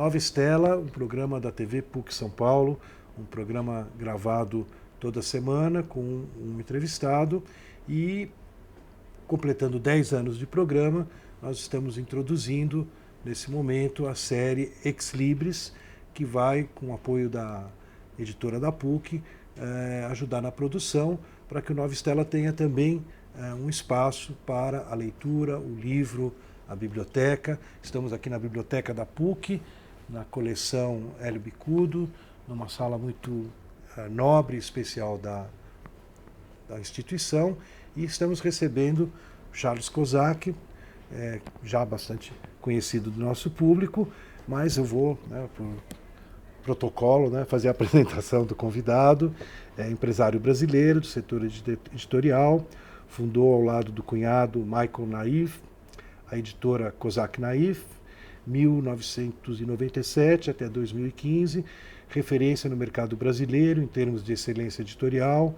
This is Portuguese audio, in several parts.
Nova Estela, um programa da TV PUC São Paulo, um programa gravado toda semana com um entrevistado e, completando 10 anos de programa, nós estamos introduzindo, nesse momento, a série Ex Libris, que vai, com o apoio da editora da PUC, ajudar na produção, para que o Nova Estela tenha também um espaço para a leitura, o livro, a biblioteca. Estamos aqui na biblioteca da PUC, na coleção Hélio Bicudo, numa sala muito nobre e especial da instituição, e estamos recebendo Charles Kozak, já bastante conhecido do nosso público, mas eu vou, por protocolo, fazer a apresentação do convidado. É empresário brasileiro do setor editorial, fundou ao lado do cunhado Michael Naif a editora Kozak Naif, 1997 até 2015, referência no mercado brasileiro em termos de excelência editorial.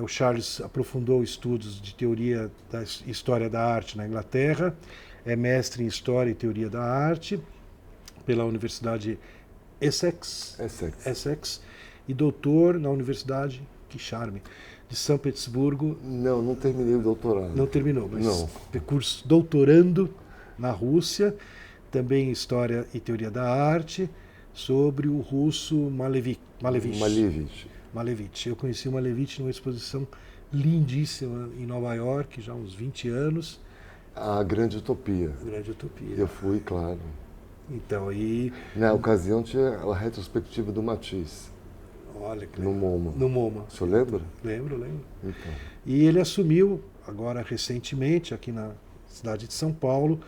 O Charles aprofundou estudos de teoria da história da arte na Inglaterra, é mestre em História e Teoria da Arte pela Universidade Essex e doutor na Universidade, que charme, de São Petersburgo. Não terminei o doutorado. Não terminou, mas curso doutorando na Rússia, também em História e Teoria da Arte, sobre o russo Malevich. Eu conheci o Malevich numa exposição lindíssima em Nova York, já há uns 20 anos. A Grande Utopia. Eu fui, claro. Então, na ocasião tinha a retrospectiva do Matisse. Olha que no MoMA. No MoMA. O senhor lembra? Lembro. Então. E ele assumiu, agora recentemente, aqui na cidade de São Paulo,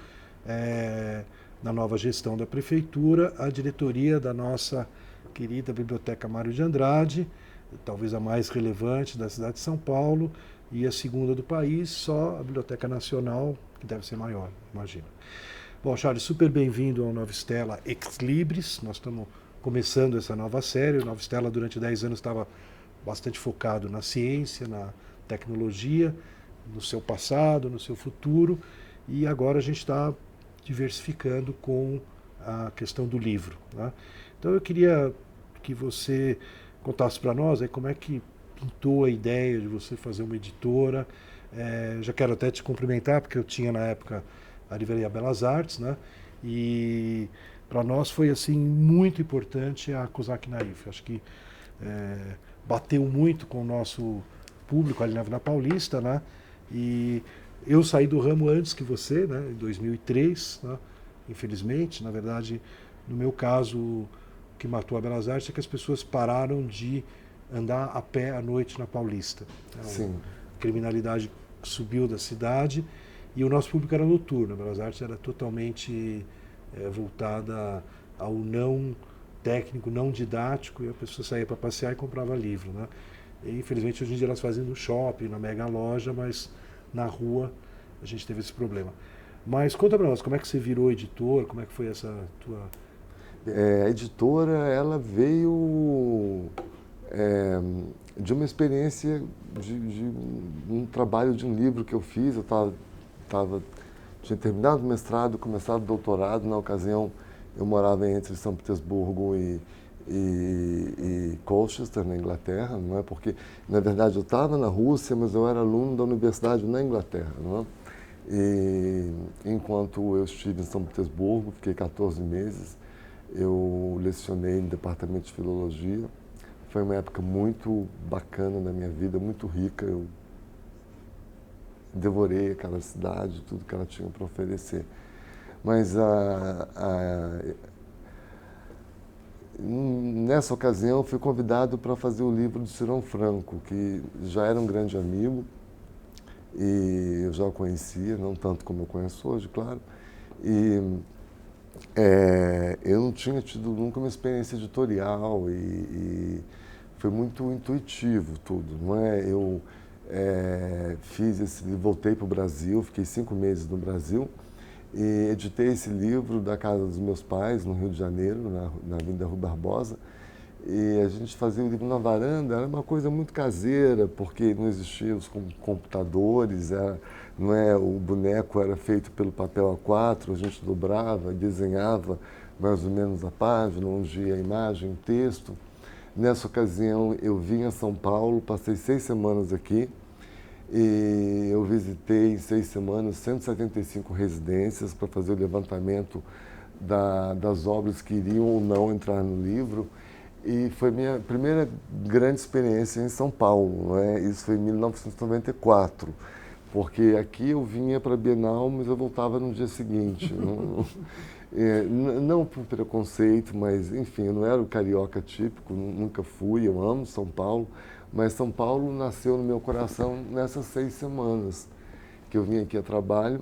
na nova gestão da prefeitura, a diretoria da nossa querida Biblioteca Mário de Andrade, talvez a mais relevante da cidade de São Paulo, e a segunda do país, só a Biblioteca Nacional, que deve ser maior, imagino. Bom, Charles, super bem-vindo ao Nova Estela Ex Libris. Nós estamos começando essa nova série. O Nova Estela, durante 10 anos, estava bastante focado na ciência, na tecnologia, no seu passado, no seu futuro, e agora a gente está diversificando com a questão do livro, né? Então eu queria que você contasse para nós como é que pintou a ideia de você fazer uma editora. Já quero até te cumprimentar, porque eu tinha na época a Livraria Belas Artes, né? E para nós foi assim muito importante a Kozak Naif. Acho que bateu muito com o nosso público ali na Paulista, né? E eu saí do ramo antes que você, né? Em 2003, né? Infelizmente. Na verdade, no meu caso, o que matou a Belas Artes é que as pessoas pararam de andar a pé à noite na Paulista. Sim. A criminalidade subiu da cidade e o nosso público era noturno. A Belas Artes era totalmente voltada ao não técnico, não didático, e a pessoa saía para passear e comprava livro, né? E, infelizmente, hoje em dia elas fazem no shopping, na mega loja, mas na rua a gente teve esse problema. Mas conta para nós, como é que você virou editor, como é que foi essa tua... A editora, ela veio de uma experiência de um trabalho de um livro que eu fiz. Eu tinha terminado o mestrado, começado o doutorado. Na ocasião, eu morava entre São Petersburgo e Colchester, na Inglaterra, não é? Porque, na verdade, eu estava na Rússia, mas eu era aluno da universidade na Inglaterra, não é? E enquanto eu estive em São Petersburgo, fiquei 14 meses, eu lecionei no departamento de filologia. Foi uma época muito bacana na minha vida, muito rica. Eu devorei aquela cidade, tudo que ela tinha para oferecer. Mas nessa ocasião, fui convidado para fazer o livro do Cirão Franco, que já era um grande amigo, e eu já o conhecia, não tanto como eu conheço hoje, claro. E eu não tinha tido nunca uma experiência editorial e foi muito intuitivo tudo, não é? Eu fiz esse livro, voltei para o Brasil, fiquei 5 meses no Brasil e editei esse livro da casa dos meus pais, no Rio de Janeiro, na Avenida Rui Barbosa. E a gente fazia o livro na varanda, era uma coisa muito caseira, porque não existiam os computadores, o boneco era feito pelo papel A4, a gente dobrava, desenhava mais ou menos a página, onde ia a imagem, o texto. Nessa ocasião, eu vim a São Paulo, passei 6 semanas aqui, e eu visitei em 6 semanas 175 residências para fazer o levantamento das obras que iriam ou não entrar no livro. E foi minha primeira grande experiência em São Paulo, né? Isso foi em 1994, porque aqui eu vinha para a Bienal, mas eu voltava no dia seguinte. Não por preconceito, mas enfim, eu não era o carioca típico, nunca fui, eu amo São Paulo, mas São Paulo nasceu no meu coração nessas 6 semanas que eu vim aqui a trabalho.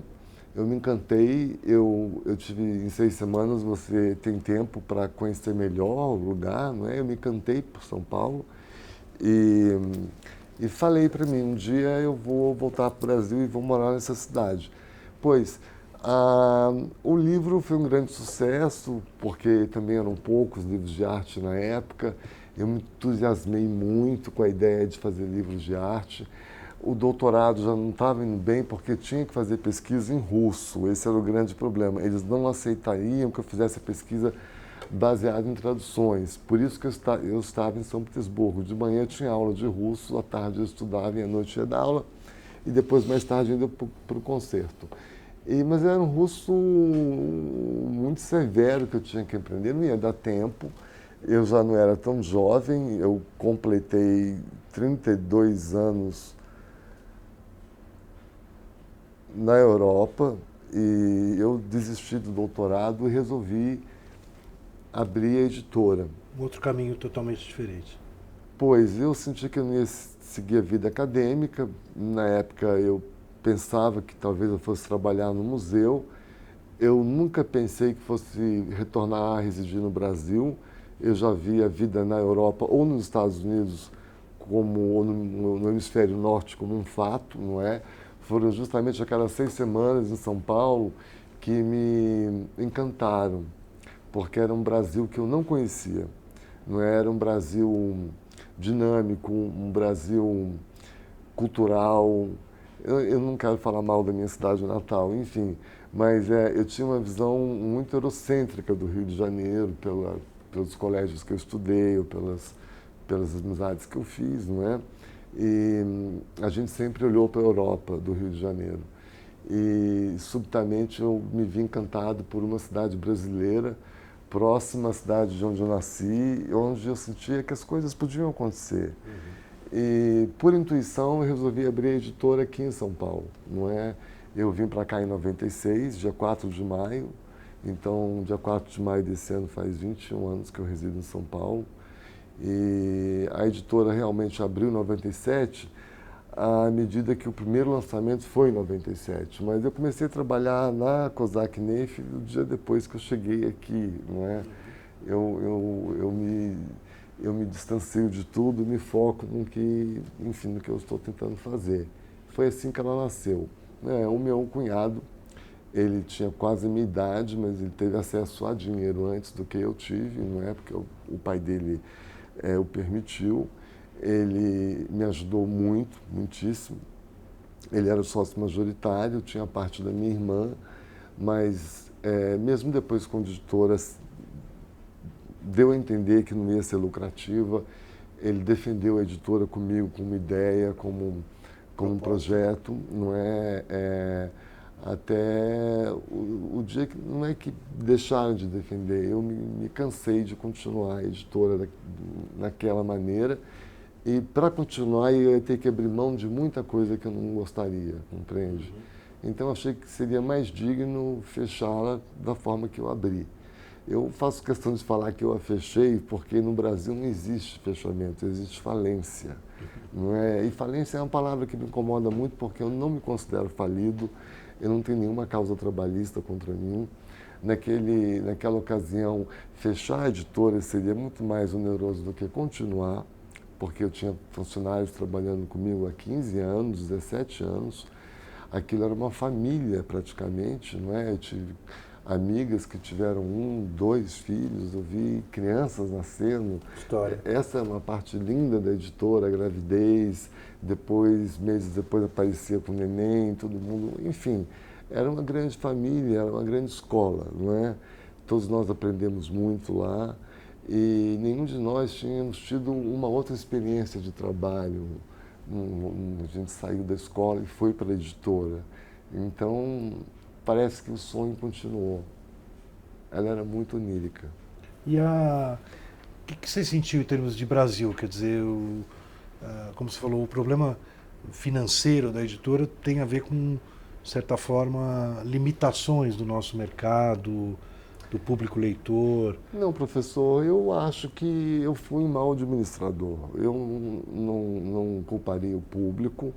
Eu me encantei, eu tive em 6 semanas, você tem tempo para conhecer melhor o lugar, não é? Eu me encantei por São Paulo e falei para mim, um dia eu vou voltar para o Brasil e vou morar nessa cidade. Pois, o livro foi um grande sucesso, porque também eram poucos livros de arte na época. Eu me entusiasmei muito com a ideia de fazer livros de arte. O doutorado já não estava indo bem porque tinha que fazer pesquisa em russo. Esse era o grande problema. Eles não aceitariam que eu fizesse a pesquisa baseada em traduções. Por isso que eu estava em São Petersburgo. De manhã eu tinha aula de russo, à tarde eu estudava e à noite ia dar aula. E depois, mais tarde, ainda para o concerto. Mas era um russo muito severo que eu tinha que aprender. Não ia dar tempo. Eu já não era tão jovem. Eu completei 32 anos na Europa e eu desisti do doutorado e resolvi abrir a editora. Um outro caminho totalmente diferente. Pois eu senti que eu não ia seguir a vida acadêmica. Na época eu pensava que talvez eu fosse trabalhar no museu. Eu nunca pensei que fosse retornar a residir no Brasil. Eu já vi a vida na Europa ou nos Estados Unidos ou no hemisfério norte como um fato, não é? Foram justamente aquelas 6 semanas em São Paulo que me encantaram, porque era um Brasil que eu não conhecia. Não era um Brasil dinâmico, um Brasil cultural. Eu não quero falar mal da minha cidade natal, enfim, mas eu tinha uma visão muito eurocêntrica do Rio de Janeiro, pelos colégios que eu estudei, ou pelas amizades que eu fiz, não é? E a gente sempre olhou para a Europa, do Rio de Janeiro. E, subitamente, eu me vi encantado por uma cidade brasileira, próxima à cidade de onde eu nasci, onde eu sentia que as coisas podiam acontecer. E, por intuição, eu resolvi abrir a editora aqui em São Paulo, não é? Eu vim para cá em 96, dia 4 de maio. Então, dia 4 de maio desse ano faz 21 anos que eu resido em São Paulo. E a editora realmente abriu em 97, à medida que o primeiro lançamento foi em 97. Mas eu comecei a trabalhar na Kozak Neif o dia depois que eu cheguei aqui, não é? Eu me distancio de tudo, me foco no que eu estou tentando fazer. Foi assim que ela nasceu. O meu cunhado, ele tinha quase a minha idade, mas ele teve acesso a dinheiro antes do que eu tive, não é? Porque o pai dele o permitiu. Ele me ajudou muito, muitíssimo. Ele era o sócio majoritário, tinha parte da minha irmã, mas mesmo depois com a editora deu a entender que não ia ser lucrativa. Ele defendeu a editora comigo como uma ideia, como um projeto, não é? Até o dia que não é que deixaram de defender, eu me cansei de continuar a editora naquela maneira, e para continuar eu ia ter que abrir mão de muita coisa que eu não gostaria, compreende? Então achei que seria mais digno fechá-la da forma que eu abri. Eu faço questão de falar que eu a fechei porque no Brasil não existe fechamento, existe falência, não é? E falência é uma palavra que me incomoda muito porque eu não me considero falido. Eu não tenho nenhuma causa trabalhista contra mim. Naquela ocasião, fechar a editora seria muito mais oneroso do que continuar, porque eu tinha funcionários trabalhando comigo há 15 anos, 17 anos. Aquilo era uma família, praticamente, não é? Eu tive amigas que tiveram 1, 2 filhos, eu vi crianças nascendo. História. Essa é uma parte linda da editora, a gravidez, depois, meses depois, aparecia com o neném, todo mundo, enfim, era uma grande família, era uma grande escola, não é? todos nós aprendemos muito lá e nenhum de nós tínhamos tido uma outra experiência de trabalho. A gente saiu da escola e foi para a editora. Então, parece que o sonho continuou. Ela era muito onírica. E o que você sentiu em termos de Brasil? Quer dizer, como você falou, o problema financeiro da editora tem a ver com, de certa forma, limitações do nosso mercado, do público leitor. Não, professor, eu acho que eu fui um mau administrador. Eu não culparia o público.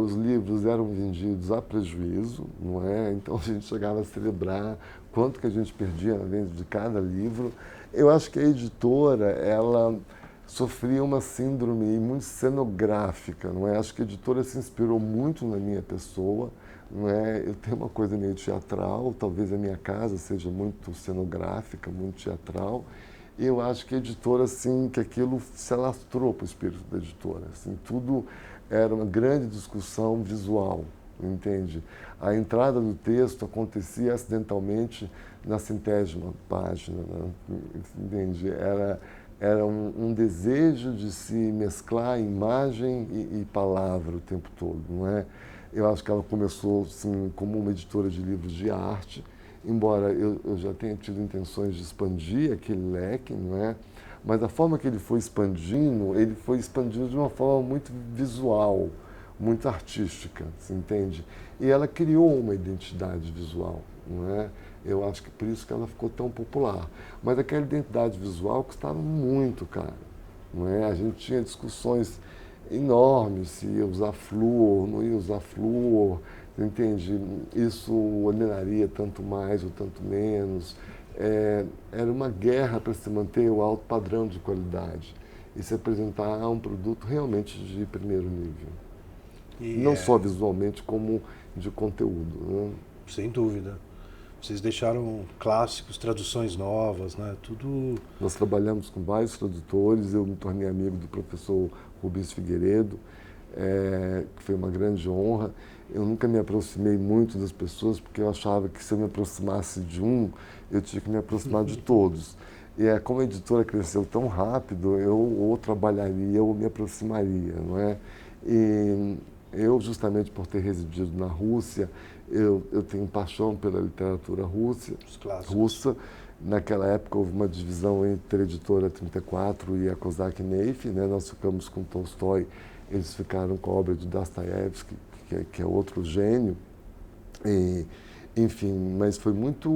Os livros eram vendidos a prejuízo, não é? Então a gente chegava a celebrar quanto que a gente perdia na venda de cada livro. Eu acho que a editora, ela sofria uma síndrome muito cenográfica, não é? Acho que a editora se inspirou muito na minha pessoa, não é? Eu tenho uma coisa meio teatral, talvez a minha casa seja muito cenográfica, muito teatral. E eu acho que a editora, assim, que aquilo se alastrou para o espírito da editora. Assim, tudo era uma grande discussão visual, entende? A entrada do texto acontecia acidentalmente na 100ª página, né? Entende? Era um desejo de se mesclar imagem e palavra o tempo todo, não é? Eu acho que ela começou, assim, como uma editora de livros de arte, embora eu já tenha tido intenções de expandir aquele leque, não é? Mas a forma que ele foi expandindo de uma forma muito visual, muito artística, você entende? E ela criou uma identidade visual, não é? Eu acho que por isso que ela ficou tão popular. Mas aquela identidade visual custava muito caro, não é? A gente tinha discussões enormes se ia usar flúor, não ia usar flúor, entende? Isso oneraria tanto mais ou tanto menos. Era uma guerra para se manter o alto padrão de qualidade e se apresentar um produto realmente de primeiro nível. Não só visualmente, como de conteúdo, né? Sem dúvida. Vocês deixaram clássicos, traduções novas, né? Tudo... Nós trabalhamos com vários tradutores, eu me tornei amigo do professor Rubens Figueiredo, que foi uma grande honra. Eu nunca me aproximei muito das pessoas, porque eu achava que se eu me aproximasse de um, eu tinha que me aproximar de todos. E como a editora cresceu tão rápido, eu ou trabalharia ou me aproximaria, não é? E eu, justamente por ter residido na Rússia, eu tenho paixão pela literatura russa. Naquela época houve uma divisão entre a editora 34 e a Kozak Neif, né? Nós ficamos com Tolstói, eles ficaram com a obra de Dostoiévski, que é outro gênio. E, enfim, mas foi muito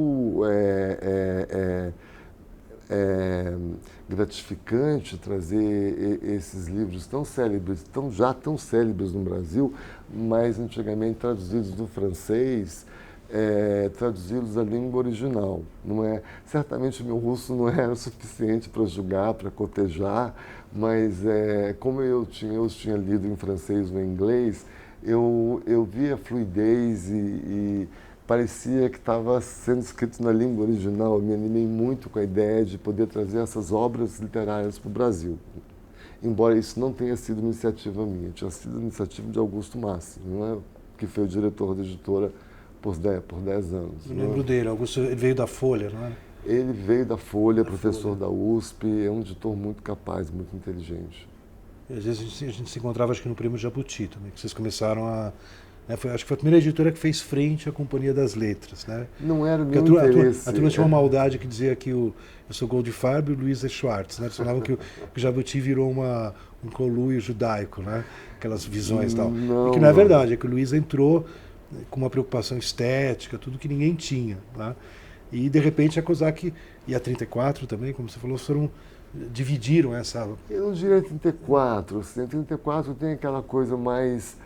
gratificante trazer esses livros tão célebres, já tão célebres no Brasil, mas antigamente traduzidos do francês, traduzi-los à língua original, não é? Certamente o meu russo não era o suficiente para julgar, para cotejar, mas como eu tinha lido em francês ou em inglês, eu via fluidez e parecia que estava sendo escrito na língua original. Eu me animei muito com a ideia de poder trazer essas obras literárias para o Brasil. Embora isso não tenha sido iniciativa minha, tinha sido iniciativa de Augusto Massi, não é? Que foi o diretor da editora por 10 anos. Eu lembro dele, Augusto, ele veio da Folha, não é? Ele veio da Folha, professor da USP, é um editor muito capaz, muito inteligente. E às vezes a gente se encontrava, acho que no Prêmio Jabuti também, que vocês começaram a... acho que foi a primeira editora que fez frente à Companhia das Letras, né? Não era o meu interesse. A turma tinha uma maldade que dizia que eu sou Goldfarb e o Luiz é Schwartz, né? Eles falavam que o Jabuti virou um conluio judaico, né? Aquelas visões e tal. E que não é verdade, é que o Luiz entrou com uma preocupação estética, tudo que ninguém tinha, né? E de repente a Kozak e a 34 também, como você falou, dividiram essa... Eu não diria 34, assim, a 34 tem aquela coisa mais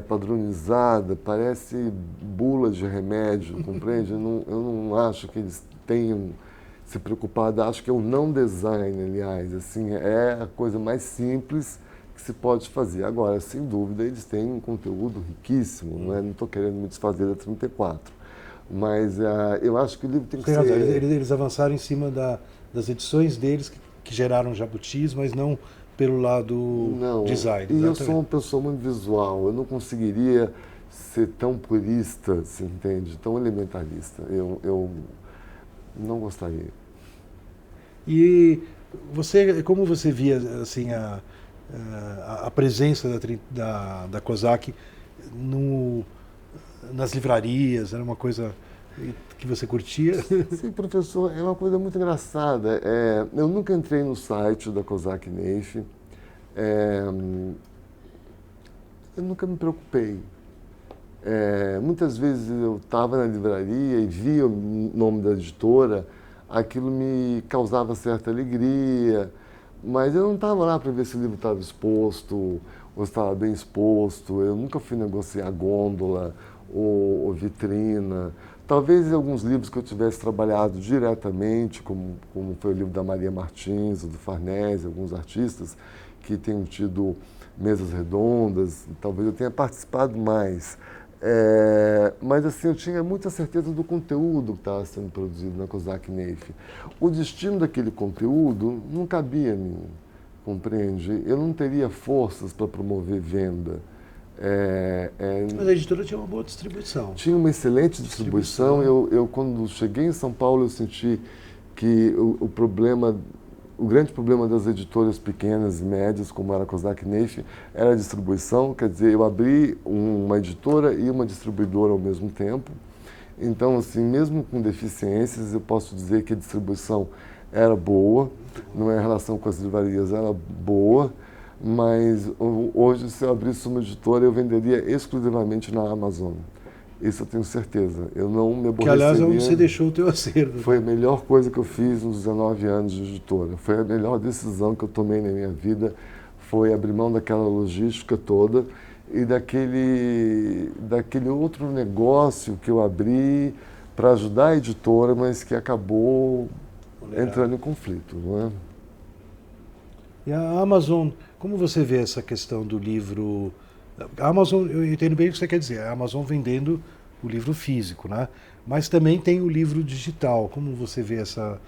padronizada, parece bula de remédio, compreende? Eu não acho que eles tenham se preocupado, acho que é o não design, aliás, assim, é a coisa mais simples que se pode fazer. Agora, sem dúvida, eles têm um conteúdo riquíssimo, não estou querendo me desfazer da 34, mas eu acho que o livro tem que ser... Eles avançaram em cima das edições deles que geraram jabutis, mas não pelo lado design. E eu sou uma pessoa muito visual, eu não conseguiria ser tão purista, você entende? Tão elementarista. Não gostaria. E como você via assim a presença da COSAC nas livrarias? Era uma coisa que você curtia? Sim, professor, é uma coisa muito engraçada. Eu nunca entrei no site da COSAC NEIF. Eu nunca me preocupei. Muitas vezes eu estava na livraria e via o nome da editora, aquilo me causava certa alegria, mas eu não estava lá para ver se o livro estava exposto ou estava bem exposto. Eu nunca fui negociar gôndola ou vitrina. Talvez alguns livros que eu tivesse trabalhado diretamente, como foi o livro da Maria Martins, do Farnese, alguns artistas que tenham tido mesas redondas, talvez eu tenha participado mais. Mas assim, eu tinha muita certeza do conteúdo que estava sendo produzido na COSAC NEIF. O destino daquele conteúdo não cabia a mim, compreende? Eu não teria forças para promover venda. Mas a editora tinha uma boa distribuição. Tinha uma excelente distribuição. Eu quando cheguei em São Paulo, eu senti que o grande problema das editoras pequenas e médias, como era a COSAC NEIF, era a distribuição. Quer dizer, eu abri uma editora e uma distribuidora ao mesmo tempo. Então, assim, mesmo com deficiências, eu posso dizer que a distribuição era boa, não é em relação com as livrarias, era boa, mas hoje, se eu abrisse uma editora, eu venderia exclusivamente na Amazon. Isso eu tenho certeza. Eu não me aborreceria. Que, aliás, é onde você deixou o teu acervo. Foi a melhor coisa que eu fiz nos 19 anos de editora. Foi a melhor decisão que eu tomei na minha vida. Foi abrir mão daquela logística toda e daquele outro negócio que eu abri para ajudar a editora, mas que acabou entrando em conflito, não é? E a Amazon, como você vê essa questão do livro? A Amazon, eu entendo bem o que você quer dizer, a Amazon vendendo o livro físico, né? Mas também tem o livro digital. Como você vê essa...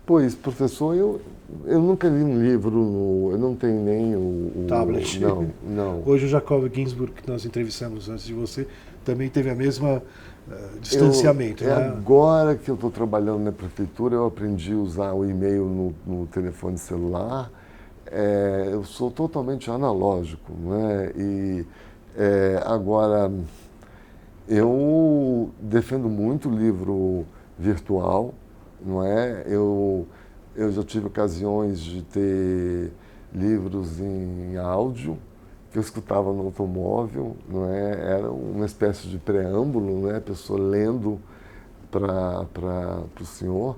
Pois, professor, eu nunca li um livro, eu não tenho nem o tablet. Não. Hoje o Jacob Ginsburg, que nós entrevistamos antes de você, também teve a mesma distanciamento. Né? Agora que eu estou trabalhando na prefeitura, eu aprendi a usar o e-mail no telefone celular. Eu sou totalmente analógico, né? Agora, eu defendo muito o livro virtual, não é? Eu já tive ocasiões de ter livros em áudio que eu escutava no automóvel, não é? Era uma espécie de preâmbulo, não é? A pessoa lendo para o senhor.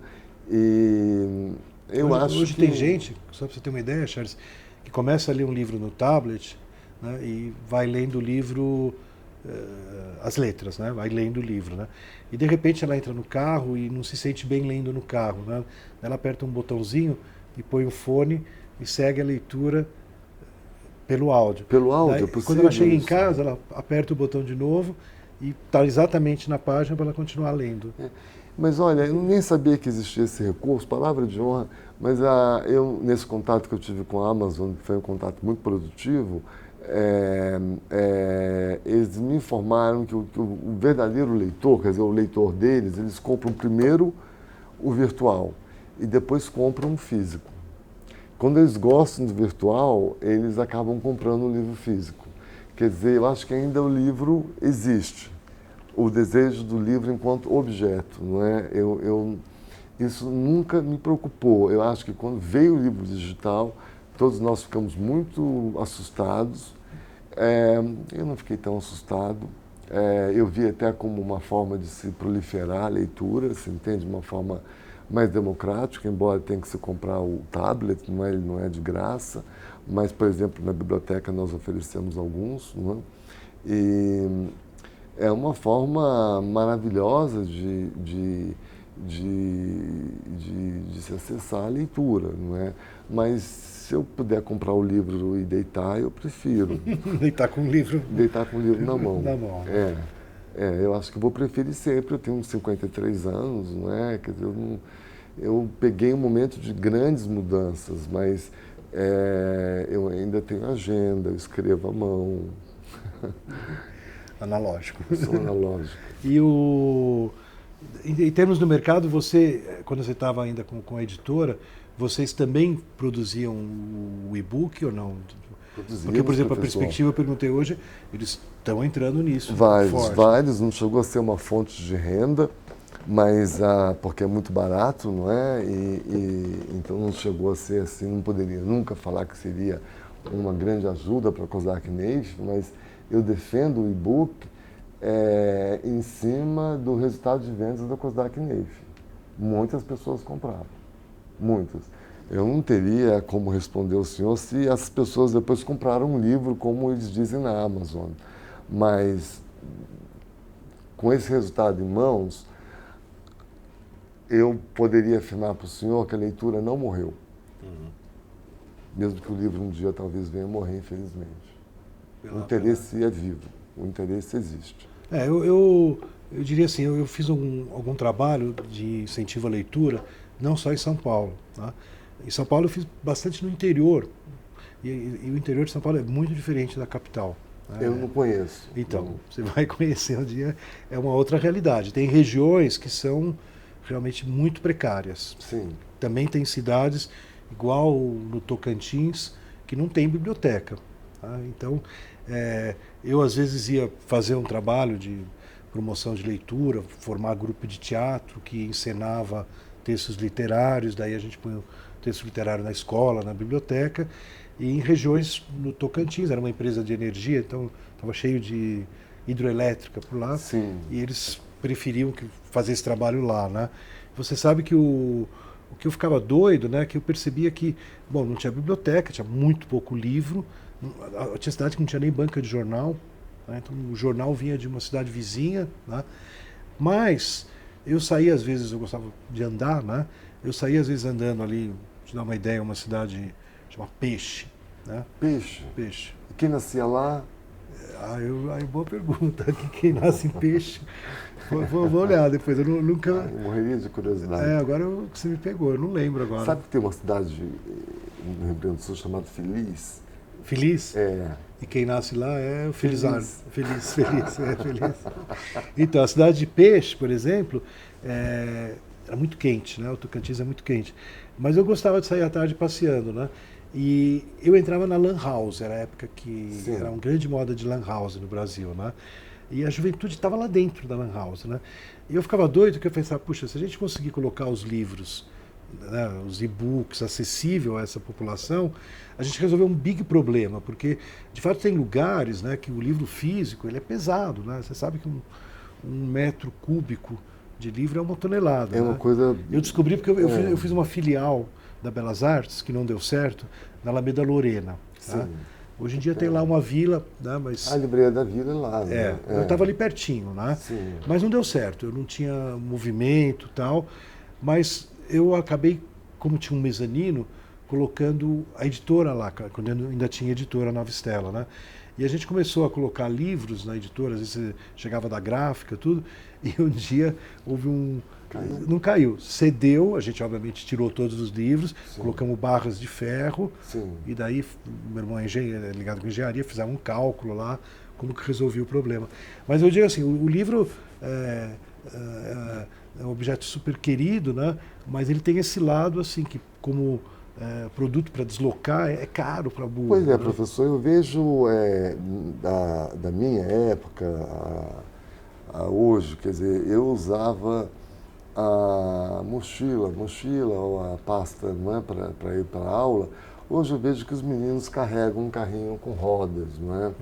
E eu acho hoje que... tem gente, só para você ter uma ideia, Charles, que começa a ler um livro no tablet, né, e vai lendo o livro, as letras, né, vai lendo o livro. Né, e de repente ela entra no carro e não se sente bem lendo no carro. Né, ela aperta um botãozinho e põe o fone e segue a leitura pelo áudio. Pelo áudio, Daí, é possível. Quando ela chega em casa, ela aperta o botão de novo e está exatamente na página para ela continuar lendo. Mas olha, eu nem sabia que existia esse recurso, palavra de honra, mas eu, nesse contato que eu tive com a Amazon, que foi um contato muito produtivo, eles me informaram que o verdadeiro leitor, quer dizer, o leitor deles, eles compram primeiro o virtual e depois compram o físico. Quando eles gostam do virtual, eles acabam comprando o livro físico. Quer dizer, eu acho que ainda o livro existe. O desejo do livro enquanto objeto, não é? Isso nunca me preocupou. Eu acho que quando veio o livro digital, todos nós ficamos muito assustados. Eu não fiquei tão assustado. Eu vi até como uma forma de se proliferar a leitura, se entende? Uma forma mais democrática, embora tenha que se comprar o tablet, ele não é de graça. Mas, por exemplo, na biblioteca nós oferecemos alguns, não é? E é uma forma maravilhosa de se acessar a leitura, não é? Mas se eu puder comprar o livro e deitar, eu prefiro. Deitar com o livro. Deitar com o livro na mão. Na mão. Eu acho que vou preferir sempre. Eu tenho uns 53 anos, não é? Quer dizer, eu peguei um momento de grandes mudanças, mas eu ainda tenho agenda, eu escrevo à mão. Analógico. Sou analógico. E Em termos do mercado, você, quando você estava ainda com a editora, vocês também produziam o e-book ou não? Porque, por exemplo, a Perspectiva, eu perguntei hoje, eles estão entrando nisso. Vários, não chegou a ser uma fonte de renda, mas porque é muito barato, não é? Então não chegou a ser assim, não poderia nunca falar que seria uma grande ajuda para a COSDAQ Nation, mas eu defendo o e-book em cima do resultado de vendas da COSDAQ Nation. Muitas pessoas compraram, muitas. Eu não teria como responder ao senhor se as pessoas depois compraram um livro, como eles dizem na Amazon. Mas, com esse resultado em mãos, eu poderia afirmar para o senhor que a leitura não morreu. Mesmo que o livro um dia talvez venha a morrer, infelizmente. O interesse é vivo, o interesse existe. Eu diria assim, eu fiz algum trabalho de incentivo à leitura, não só em São Paulo. Tá? Em São Paulo eu fiz bastante no interior, e o interior de São Paulo é muito diferente da capital. Né? Eu não conheço. Então, não. Você vai conhecer um dia, é uma outra realidade. Tem regiões que são realmente muito precárias. Sim. Também tem cidades, igual no Tocantins, que não tem biblioteca. Tá? Então, eu às vezes ia fazer um trabalho de promoção de leitura, formar grupo de teatro que encenava textos literários, daí a gente põe o texto literário na escola, na biblioteca, e em regiões no Tocantins, era uma empresa de energia, então estava cheio de hidroelétrica por lá. Sim. E eles preferiam fazer esse trabalho lá, né? Você sabe que o que eu ficava doido, né, que eu percebia que, bom, não tinha biblioteca, tinha muito pouco livro, tinha cidade que não tinha nem banca de jornal, né? Então o jornal vinha de uma cidade vizinha, né? Mas eu saía às vezes, eu gostava de andar, né? Eu saía às vezes andando ali, te dar uma ideia, uma cidade chamada Peixe, né? Peixe? Peixe. E quem nascia lá? Boa pergunta. Quem nasce em Peixe? Vou olhar depois. Eu nunca. Eu morreria de curiosidade. Agora você me pegou, eu não lembro agora. Sabe que tem uma cidade no Rio Grande do Sul chamada Feliz? Feliz? É. E quem nasce lá é o Felizardo. Feliz. Então, a cidade de Peixe, por exemplo, era muito quente, né? O Tocantins é muito quente. Mas eu gostava de sair à tarde passeando, né? E eu entrava na Lan House, era a época que era uma grande moda de Lan House no Brasil, né? E a juventude estava lá dentro da Lan House, né? E eu ficava doido, que eu pensava, puxa, se a gente conseguir colocar os livros, né, os e-books acessível a essa população, a gente resolveu um big problema, porque de fato tem lugares, né, que o livro físico ele é pesado, né? Você sabe que um metro cúbico de livro é uma tonelada. É uma coisa... Eu descobri porque eu fiz uma filial da Belas Artes, que não deu certo, na Alameda Lorena. Tá? Hoje em dia tem lá uma vila, né, mas... A livraria da vila é lá, né? Eu estava ali pertinho, né? Sim. Mas não deu certo, eu não tinha movimento e tal, mas eu acabei, como tinha um mezanino, colocando a editora lá, quando ainda tinha editora Nova Estela, né? E a gente começou a colocar livros na editora, às vezes chegava da gráfica, tudo, e um dia houve Caiu. Não caiu, cedeu, a gente obviamente tirou todos os livros, colocamos barras de ferro, e daí meu irmão é ligado com engenharia, fizeram um cálculo lá, como que resolvia o problema. Mas eu digo assim, o livro é um objeto super querido, né? Mas ele tem esse lado assim, que como produto para deslocar é caro para burro. Pois é, professor, eu vejo da minha época a hoje, quer dizer, eu usava a mochila ou a pasta, não é, para ir para a aula. Hoje eu vejo que os meninos carregam um carrinho com rodas, não é?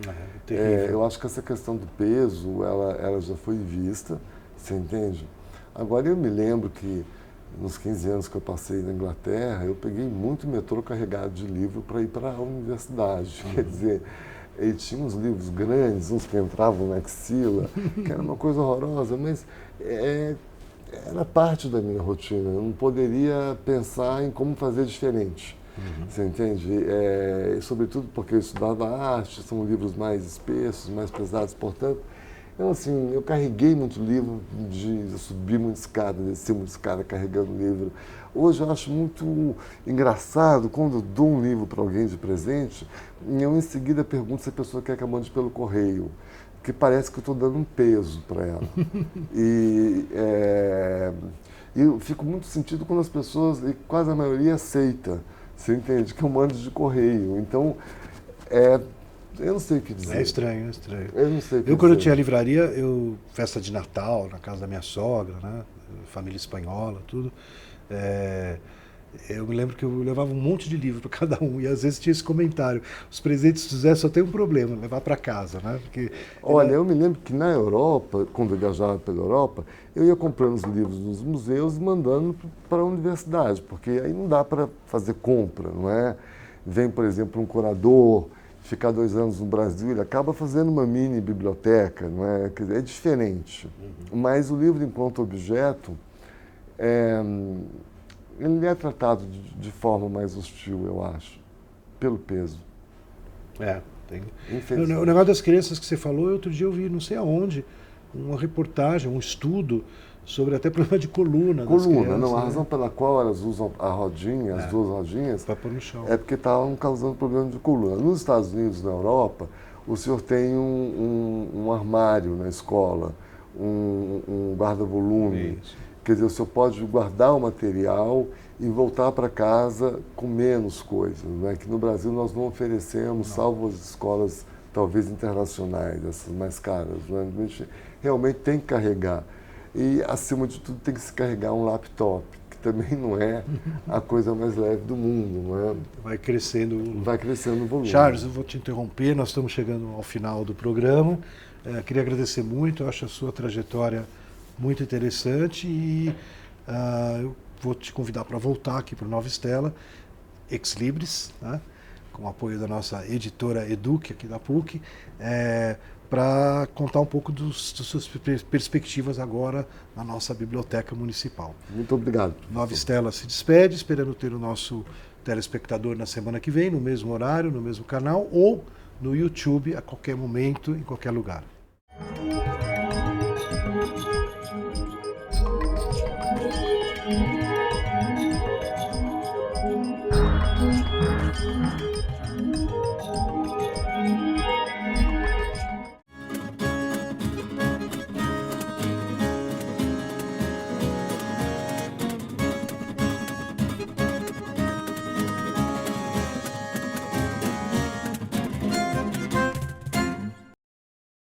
Eu acho que essa questão do peso, ela já foi vista, você entende? Agora eu me lembro que nos 15 anos que eu passei na Inglaterra, eu peguei muito metrô carregado de livro para ir para a universidade. Quer dizer, e tinha uns livros grandes, uns que entravam na axila, que era uma coisa horrorosa, mas era parte da minha rotina. Eu não poderia pensar em como fazer diferente. Você entende? Sobretudo porque eu estudava arte, são livros mais espessos, mais pesados, portanto, Então, assim, eu carreguei muito livro, eu subi muita escada, desci muita escada carregando livro. Hoje eu acho muito engraçado quando eu dou um livro para alguém de presente, e eu em seguida pergunto se a pessoa quer que eu mande pelo correio, porque parece que eu estou dando um peso para ela. E eu fico muito sentido quando as pessoas, e quase a maioria, aceita, você entende, que eu mando de correio. Então, eu não sei o que dizer. É estranho, é estranho. Eu não sei o que Eu, quando eu dizer. tinha livraria, festa de Natal, na casa da minha sogra, né? Família espanhola, tudo. Eu me lembro que eu levava um monte de livro para cada um, e às vezes tinha esse comentário: os presentes do Zé só tem um problema, levar para casa, né? Porque Olha, eu me lembro que na Europa, quando eu viajava pela Europa, eu ia comprando os livros nos museus e mandando para a universidade, porque aí não dá para fazer compra, não é? Vem, por exemplo, um curador, ficar 2 anos no Brasil, ele acaba fazendo uma mini biblioteca, não é? Quer dizer, é diferente. Mas o livro, enquanto objeto, ele é tratado de forma mais hostil, eu acho, pelo peso. Tem. Infelizmente. O negócio das crianças que você falou, outro dia eu vi, não sei aonde, uma reportagem, um estudo sobre até problema de coluna das crianças. Coluna, não, a né? razão pela qual elas usam a rodinha, as 2 rodinhas, Vai pôr no chão. é porque estavam causando problema de coluna. Nos Estados Unidos, na Europa, o senhor tem um armário na escola, um guarda-volume. Isso. Quer dizer, o senhor pode guardar o material e voltar para casa com menos coisas, né? Que no Brasil nós não oferecemos, salvo as escolas talvez internacionais, essas mais caras. Né? A gente realmente tem que carregar. E, acima de tudo, tem que se carregar um laptop, que também não é a coisa mais leve do mundo. Não é? Vai crescendo. Vai crescendo o volume. Charles, eu vou te interromper, nós estamos chegando ao final do programa. Queria agradecer muito, eu acho a sua trajetória muito interessante e eu vou te convidar para voltar aqui para o Nova Stella, Ex Libris, né, com o apoio da nossa editora Educ, aqui da PUC, para contar um pouco das suas perspectivas agora na nossa biblioteca municipal. Muito obrigado. Nova Stella se despede, esperando ter o nosso telespectador na semana que vem, no mesmo horário, no mesmo canal, ou no YouTube, a qualquer momento, em qualquer lugar.